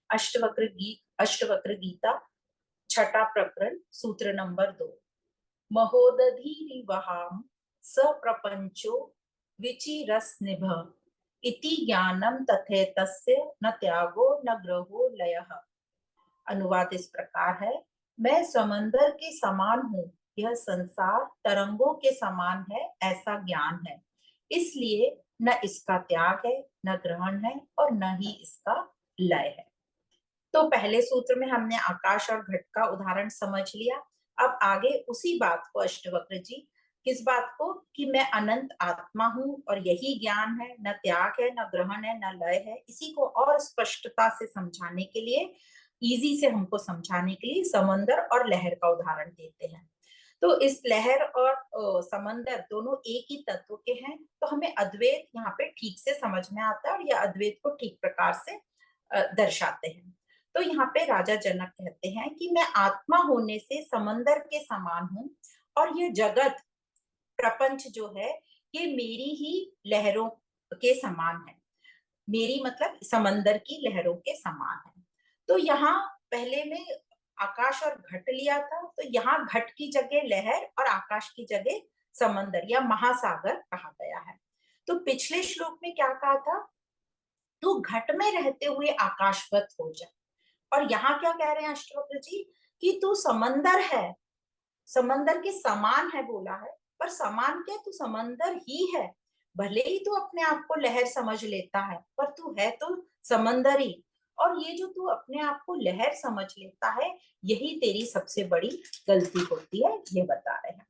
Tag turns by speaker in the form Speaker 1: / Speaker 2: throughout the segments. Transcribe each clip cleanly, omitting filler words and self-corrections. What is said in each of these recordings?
Speaker 1: अष्टवक्र गीता, छठा प्रकरण, सूत्र नंबर 2। महोदधीरिवहाम स प्रपंचो विचिरस्निभ इति ज्ञानम तथेतस्य न त्यागो न ग्रहो लयः। अनुवाद इस प्रकार है, मैं समंदर के समान हूँ, यह संसार तरंगों के समान है, ऐसा ज्ञान है। इसलिए न इसका त्याग है, न ग्रहण है और न ही इसका लय है। तो पहले सूत्र में हमने आकाश और घट का उदाहरण समझ लिया। अब आगे उसी बात को अष्टवक्र जी, किस बात को, कि मैं अनंत आत्मा हूँ और यही ज्ञान है, न त्याग है, न ग्रहण है, न लय है, इसी को और स्पष्टता से समझाने के लिए, इजी से हमको समझाने के लिए समंदर और लहर का उदाहरण देते हैं। तो इस लहर और समंदर दोनों एक ही तत्व के हैं, तो हमें अद्वैत यहाँ पे ठीक से समझ में आता है और यह अद्वैत को ठीक प्रकार से दर्शाते हैं। तो यहाँ पे राजा जनक कहते हैं कि मैं आत्मा होने से समंदर के समान हूँ और ये जगत प्रपंच जो है ये मेरी ही लहरों के समान है। मेरी मतलब समंदर की लहरों के समान है। तो यहाँ पहले में आकाश और घट लिया था, तो यहाँ घट की जगह लहर और आकाश की जगह समंदर या महासागर कहा गया है। तो पिछले श्लोक में क्या कहा था, तू घट में रहते हुए आकाशवत हो जा। और यहाँ क्या कह रहे हैं अष्टवक्र जी, कि तू समंदर है, समंदर के समान है बोला है, पर समान क्या, तू समंदर ही है। भले ही तू अपने आप को लहर समझ लेता है, पर तू है तो समंदर ही। और ये जो तू अपने आप को लहर समझ लेता है, यही तेरी सबसे बड़ी गलती होती है, ये बता रहे हैं।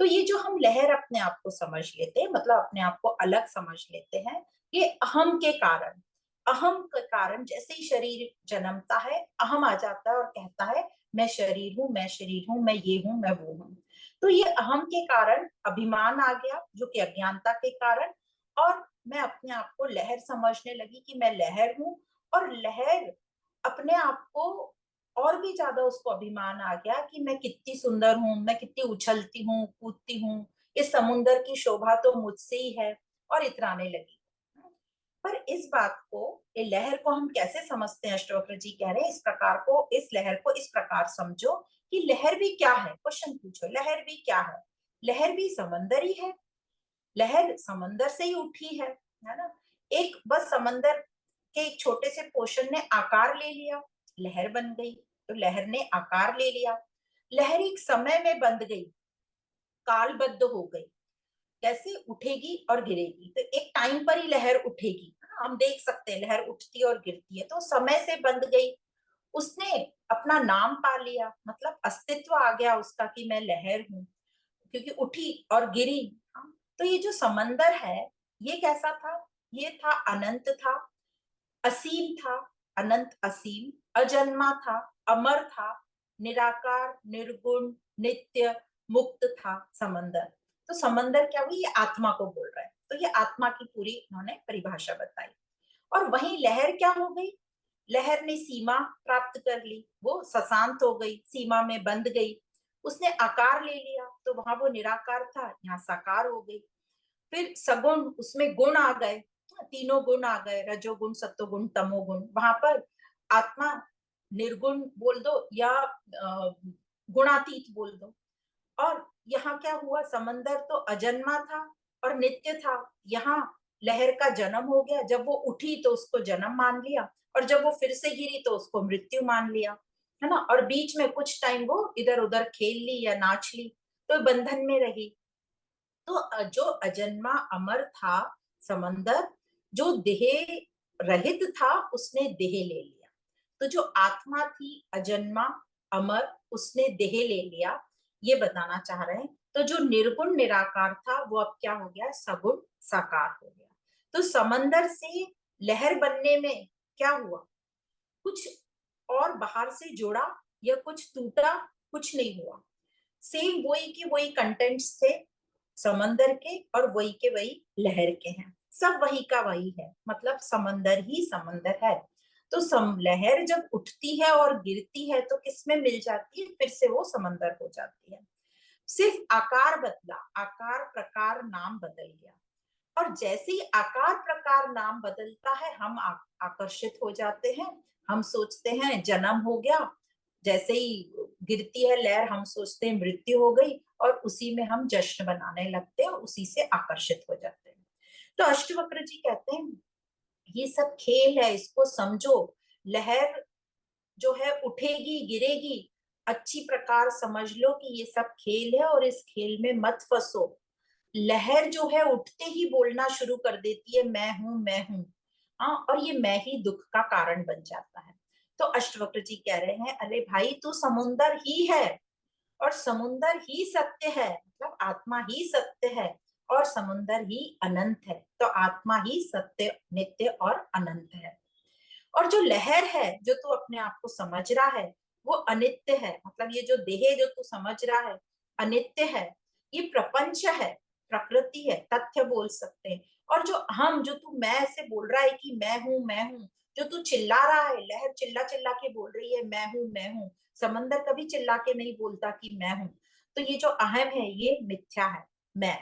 Speaker 1: तो ये जो हम लहर अपने आप को समझ लेते हैं, मतलब अपने आप को अलग समझ लेते हैं, ये अहम के कारण, अहम के कारण जैसे ही शरीर जन्मता है, अहम आ जाता है और कहता है मैं शरीर हूँ, मैं शरीर हूँ, मैं ये हूँ, मैं वो हूँ। तो ये अहम के कारण अभिमान आ गया, जो कि अज्ञानता के कारण, और मैं अपने आप को लहर समझने लगी कि मैं लहर हूँ। और लहर अपने आप को और भी ज्यादा उसको अभिमान आ गया कि मैं कितनी सुंदर हूँ, मैं कितनी उछलती हूँ, कूदती हूँ, इस समुन्दर की शोभा तो मुझसे ही है, और इतराने लगी। पर इस बात को, ये लहर को हम कैसे समझते हैं, अष्टवक्र जी कह रहे हैं इस प्रकार को, इस लहर को इस प्रकार समझो कि लहर भी क्या है। क्वेश्चन पूछो, लहर भी क्या है? लहर भी समंदर ही है। लहर समंदर से ही उठी है ना। एक बस समंदर के एक छोटे से पोर्शन ने आकार ले लिया, लहर बन गई। तो लहर ने आकार ले लिया, लहर एक समय में बंध गई, कालबद्ध हो गई। कैसे उठेगी और गिरेगी, तो एक टाइम पर ही लहर उठेगी, हम देख सकते हैं लहर उठती और गिरती है, तो समय से बंध गई। उसने अपना नाम पा लिया, मतलब अस्तित्व आ गया उसका कि मैं लहर हूँ, क्योंकि उठी और गिरी। तो ये जो समंदर है, ये कैसा था? ये था, अनंत था, असीम था, अनंत असीम, अजन्मा था, अमर था, निराकार, निर्गुण, नित्य, मुक्त था समंदर। तो समंदर क्या हुई, ये आत्मा को बोल रहा है, तो ये आत्मा की पूरी इन्होंने परिभाषा बताई। और वहीं लहर क्या हो गई, लहर ने सीमा प्राप्त कर ली, वो सशांत हो गई, सीमा में बंध गई। उसने आकार ले लिया, तो वहां वो निराकार था, यहाँ साकार हो गई। फिर सगुण, उसमें गुण आ गए, तीनों गुण आ गए, रजोगुण, सत्वगुण, तमोगुण। वहां पर आत्मा निर्गुण बोल दो या गुणातीत बोल दो। और यहाँ क्या हुआ, समंदर तो अजन्मा था और नित्य था, यहाँ लहर का जन्म हो गया। जब वो उठी तो उसको जन्म मान लिया, और जब वो फिर से गिरी तो उसको मृत्यु मान लिया, है ना। और बीच में कुछ टाइम वो इधर उधर खेल ली या नाच ली, तो बंधन में रही। तो जो अजन्मा अमर था समंदर, जो देह रहित था, उसने देह ले लिया। तो जो आत्मा थी अजन्मा अमर, उसने देह ले लिया, ये बताना चाह रहे हैं। तो जो निर्गुण निराकार था, वो अब क्या हो गया, सगुण साकार हो गया। तो समंदर से लहर बनने में क्या हुआ, कुछ और बाहर से जुड़ा या कुछ टूटा, कुछ नहीं हुआ। सेम वही की वही कंटेंट्स थे समंदर के, और वही के वही लहर के हैं, सब वही का वही है, मतलब समंदर ही समंदर है। तो लहर जब उठती है और गिरती है तो किसमें मिल जाती है, फिर से वो समंदर हो जाती है। सिर्फ आकार बदला, आकार प्रकार नाम बदल गया। और जैसे ही आकार प्रकार नाम बदलता है, हम आकर्षित हो जाते हैं, हम सोचते हैं जन्म हो गया, जैसे ही गिरती है लहर हम सोचते हैं मृत्यु हो गई, और उसी में हम जश्न बनाने लगते हैं, उसी से आकर्षित हो जाते हैं। तो अष्टवक्र जी कहते हैं ये सब खेल है, इसको समझो। लहर जो है उठेगी गिरेगी, अच्छी प्रकार समझ लो कि ये सब खेल है और इस खेल में मत फंसो। लहर जो है उठते ही बोलना शुरू कर देती है मैं हूं मैं हूं। हाँ, और ये मैं ही दुख का कारण बन जाता है। तो अष्टवक्र जी कह रहे हैं अरे भाई तू समुंदर ही है, और समुंदर ही सत्य है, मतलब आत्मा ही सत्य है, और समुंदर ही अनंत है। तो आत्मा ही सत्य नित्य और अनंत है। और जो लहर है जो तू अपने आप को समझ रहा है वो अनित्य है, मतलब ये जो देह जो तू समझ रहा है अनित्य है। ये प्रपंच है, प्रकृति है, तथ्य बोल सकते हैं। और जो हम जो तू मैं से बोल रहा है कि मैं हूं मैं हूं, जो तू चिल्ला रहा है, लहर चिल्ला चिल्ला के बोल रही है मैं हूं मैं हूं, समंदर कभी चिल्ला के नहीं बोलता कि मैं हूं। तो ये जो अहम है ये मिथ्या है, मैं।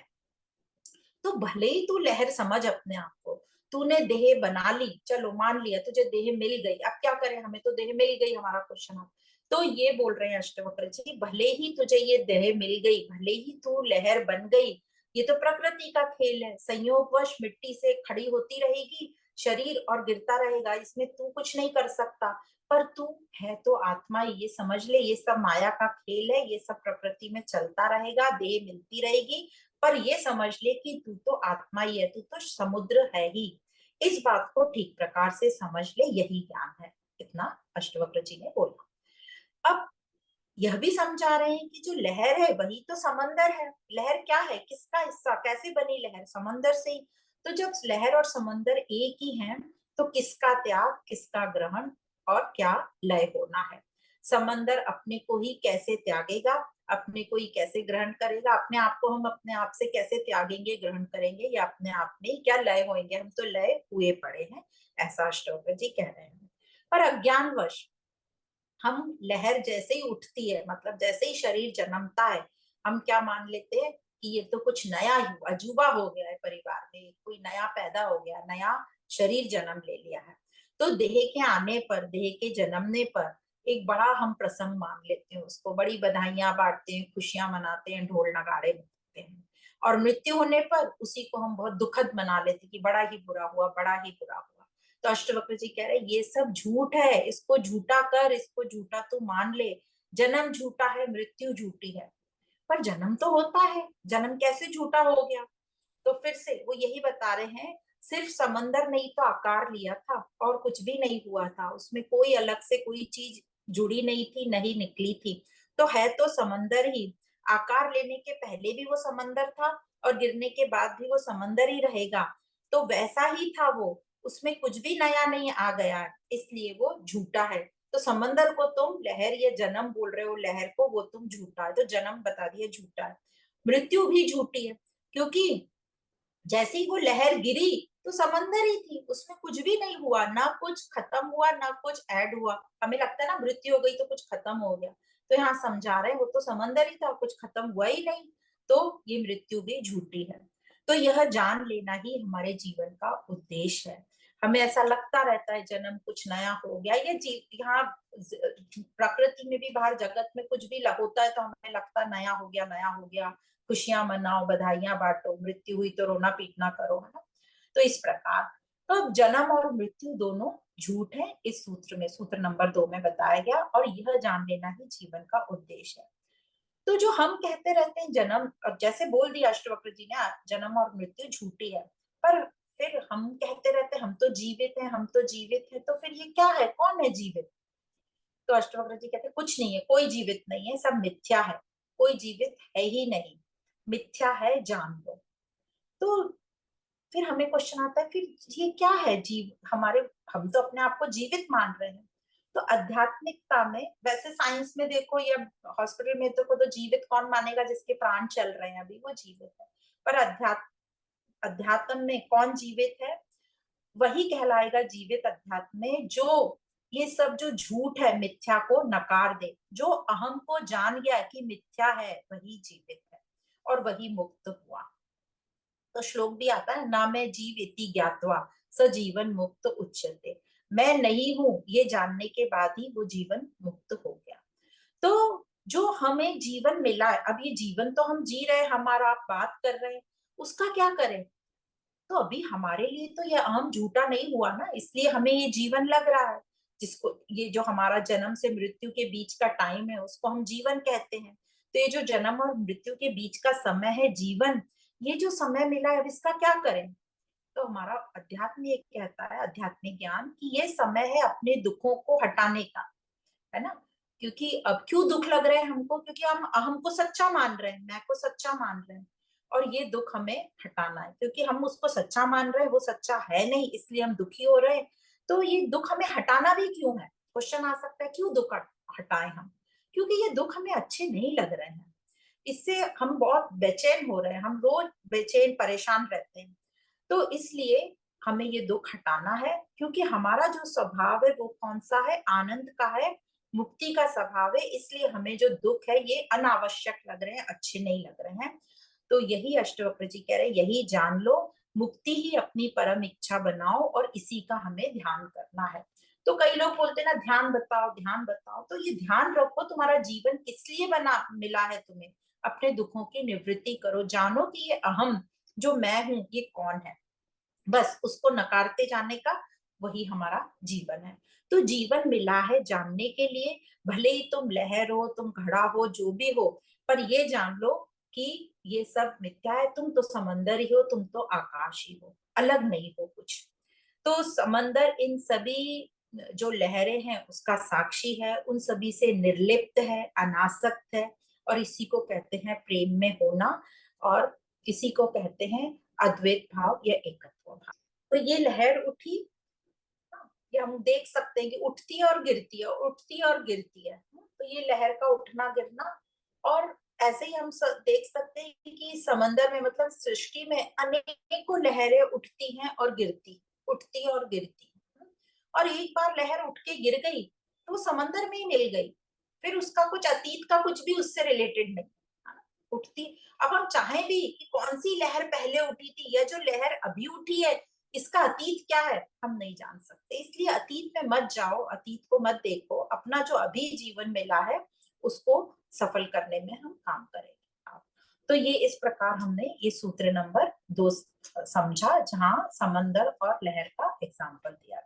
Speaker 1: तो भले ही तू लहर समझ अपने आप को, तूने देह बना ली, चलो मान लिया तुझे देह मिल गई, अब क्या करें, हमें तो देह मिल गई, हमारा क्वेश्चन है। तो ये बोल रहे हैं अष्टवक्र जी भले ही तुझे ये देह मिल गई, भले ही तू लहर बन गई, ये तो प्रकृति का खेल है, संयोगवश मिट्टी से खड़ी होती रहेगी शरीर और गिरता रहेगा, इसमें तू कुछ नहीं कर सकता। पर तू है तो आत्मा, ये समझ ले ये सब माया का खेल है, ये सब प्रकृति में चलता रहेगा, देह मिलती रहेगी, पर ये समझ ले कि तू तो आत्मा ही है, तू तो समुद्र है ही। इस बात को ठीक प्रकार से समझ ले, यही ज्ञान है। इतना अष्टवक्र जी ने बोला। अब यह भी समझा रहे हैं कि जो लहर है वही तो समंदर है। लहर क्या है, किसका हिस्सा, कैसे बनी लहर, समंदर से ही। तो जब लहर और समंदर एक ही हैं, तो किसका त्याग किसका ग्रहण और क्या लय होना है। समंदर अपने को ही कैसे त्यागेगा, अपने को ही कैसे ग्रहण करेगा, अपने आप को हम अपने आप से कैसे त्यागेंगे ग्रहण करेंगे, या अपने आप में क्या लय होंगे, हम तो लय हुए पड़े हैं, ऐसा अष्टवक्र जी कह रहे हैं। पर अज्ञानवश हम लहर जैसे ही उठती है, मतलब जैसे ही शरीर जन्मता है, हम क्या मान लेते हैं कि ये तो कुछ नया ही अजूबा हो गया है, परिवार में कोई नया पैदा हो गया, नया शरीर जन्म ले लिया है। तो देह के आने पर, देह के जन्मने पर एक बड़ा हम प्रसंग मान लेते हैं, उसको बड़ी बधाइयां बांटते हैं, खुशियां मनाते हैं, ढोल नगाड़े बजते हैं। और मृत्यु होने पर उसी को हम बहुत दुखद मना लेते हैं कि बड़ा ही बुरा हुआ, बड़ा ही बुरा हुआ। तो अष्टवक्र जी कह रहे हैं ये सब झूठ है, इसको झूठा कर, इसको झूठा तू मान ले। जन्म झूठा है, मृत्यु झूठी है, पर जन्म तो होता है, जन्म कैसे झूठा हो गया। तो फिर से वो यही बता रहे हैं सिर्फ समंदर ने ही तो आकार लिया था, और कुछ भी नहीं हुआ था, उसमें कोई अलग से कोई चीज जुड़ी नहीं थी, नहीं निकली थी। तो है तो समंदर ही, आकार लेने के पहले भी वो समंदर था, और गिरने के बाद भी वो समंदर ही रहेगा। तो वैसा ही था वो, उसमें कुछ भी नया नहीं आ गया है, इसलिए वो झूठा है। तो समंदर को तुम लहर या जन्म बोल रहे हो, लहर को वो तुम झूठा है, तो जन्म बता दिया झूठा है। मृत्यु भी झूठी है, क्योंकि जैसे ही वो लहर गिरी तो समंदर ही थी, उसमें कुछ भी नहीं हुआ, ना कुछ खत्म हुआ ना कुछ ऐड हुआ। हमें लगता है ना मृत्यु हो गई तो कुछ खत्म हो गया, तो यहाँ समझा रहे हैं वो तो समंदर ही था, कुछ खत्म हुआ ही नहीं। तो ये मृत्यु भी झूठी है। तो यह जान लेना ही हमारे जीवन का उद्देश्य है। हमें ऐसा लगता रहता है जन्म कुछ नया हो गया, ये जीव यहाँ प्रकृति में भी, बाहर जगत में कुछ भी होता है तो हमें लगता है नया हो गया, नया हो गया, खुशियां मनाओ, बधाइयां बांटो, मृत्यु हुई तो रोना पीटना करो, है ना। तो इस प्रकार तो जन्म और मृत्यु दोनों झूठ है, इस सूत्र में, सूत्र नंबर 2 में बताया गया, और यह जान लेना ही जीवन का उद्देश्य है। तो जो हम कहते रहते हैं जन्म, अब जैसे बोल दिया अष्टवक्र जी ने जन्म और मृत्यु झूठी है, पर फिर हम कहते रहते हैं हम तो जीवित हैं, हम तो जीवित है, तो फिर ये क्या है, कौन है जीवित। तो अष्टवक्र जी कहते हैं कुछ नहीं है, कोई जीवित नहीं है, सब मिथ्या है, कोई जीवित है ही नहीं, मिथ्या है, जान लो। तो फिर हमें क्वेश्चन आता है फिर ये क्या है जीव हमारे, हम तो अपने आप को जीवित मान रहे हैं। तो आध्यात्मिकता में, वैसे साइंस में देखो या हॉस्पिटल में देखो, तो जीवित कौन मानेगा, जिसके प्राण चल रहे हैं अभी वो जीवित है। पर अध्यात्म में कौन जीवित है, वही कहलाएगा जीवित अध्यात्म में जो ये सब जो झूठ है मिथ्या को नकार दे, जो अहम को जान गया कि मिथ्या है वही जीवित है, और वही मुक्त हुआ। तो श्लोक भी आता है ना, मैं जीव इति ज्ञात्वा स जीवन मुक्त उच्यते। मैं नहीं हूं, ये जानने के बाद ही वो जीवन मुक्त हो गया। तो जो हमें जीवन मिला है, अब ये जीवन तो हम जी रहे हैं, हमारा आप बात कर रहे हैं, उसका क्या करें? तो अभी हमारे लिए तो ये अहम झूठा नहीं हुआ ना, इसलिए हमें ये जीवन लग रहा है। जिसको ये जो हमारा जन्म से मृत्यु के बीच का टाइम है, उसको हम जीवन कहते हैं। तो ये जो जन्म और मृत्यु के बीच का समय है जीवन, ये जो समय मिला है, अब इसका क्या करें? तो हमारा अध्यात्म ये कहता है, आध्यात्मिक ज्ञान, कि ये समय है अपने दुखों को हटाने का, है ना। क्योंकि अब क्यों दुख लग रहे हैं हमको? क्योंकि हम अहम को सच्चा मान रहे हैं, मैं को सच्चा मान रहे हैं, और ये दुख हमें हटाना है। क्योंकि हम उसको सच्चा मान रहे हैं, वो सच्चा है नहीं, इसलिए हम दुखी हो रहे हैं। तो ये दुख हमें हटाना भी क्यों है? क्वेश्चन आ सकता है, क्यों दुख हटाएं हम? क्योंकि ये दुख हमें अच्छे नहीं लग रहे हैं, इससे हम बहुत बेचैन हो रहे हैं, हम रोज बेचैन परेशान रहते हैं। तो इसलिए हमें ये दुख हटाना है, क्योंकि हमारा जो स्वभाव है वो कौन सा है? आनंद का है, मुक्ति का स्वभाव है। इसलिए हमें जो दुख है ये अनावश्यक लग रहे हैं, अच्छे नहीं लग रहे हैं। तो यही अष्टवक्र जी कह रहे हैं, यही जान लो, मुक्ति ही अपनी परम इच्छा बनाओ, और इसी का हमें ध्यान करना है। तो कई लोग बोलते हैं ना, ध्यान बताओ ध्यान बताओ। तो ये ध्यान रखो, तुम्हारा जीवन किस लिए बना मिला है तुम्हें? अपने दुखों की निवृत्ति करो, जानो कि ये अहम जो मैं हूं ये कौन है। बस उसको नकारते जाने का वही हमारा जीवन है। तो जीवन मिला है जानने के लिए, भले ही तुम लहर हो, तुम घड़ा हो, जो भी हो, पर ये जान लो कि ये सब मिथ्या है। तुम तो समंदर ही हो, तुम तो आकाश ही हो, अलग नहीं हो कुछ। तो समंदर इन सभी जो लहरें हैं उसका साक्षी है, उन सभी से निर्लिप्त है, अनासक्त है, और इसी को कहते हैं प्रेम में होना, और इसी को कहते हैं अद्वैत भाव या एकत्व भाव। तो ये लहर उठी, ये हम देख सकते हैं कि उठती है और गिरती है, उठती है और गिरती है। तो ये लहर का उठना गिरना। और ऐसे ही हम देख सकते हैं कि समंदर में, मतलब सृष्टि में, अनेकों लहरें उठती हैं और गिरती, उठती है और गिरती। और एक बार लहर उठ के गिर गई तो वो समंदर में ही मिल गई, फिर उसका कुछ अतीत का कुछ भी उससे रिलेटेड नहीं, है ना? उठती। अब हम चाहें भी कि कौन सी लहर पहले उठी थी, या जो लहर अभी उठी है इसका अतीत क्या है, हम नहीं जान सकते। इसलिए अतीत में मत जाओ, अतीत को मत देखो, अपना जो अभी जीवन मिला है उसको सफल करने में हम काम करेंगे। तो ये इस प्रकार हमने ये सूत्र नंबर 2 समझा, जहां समंदर और लहर का एग्जाम्पल दिया।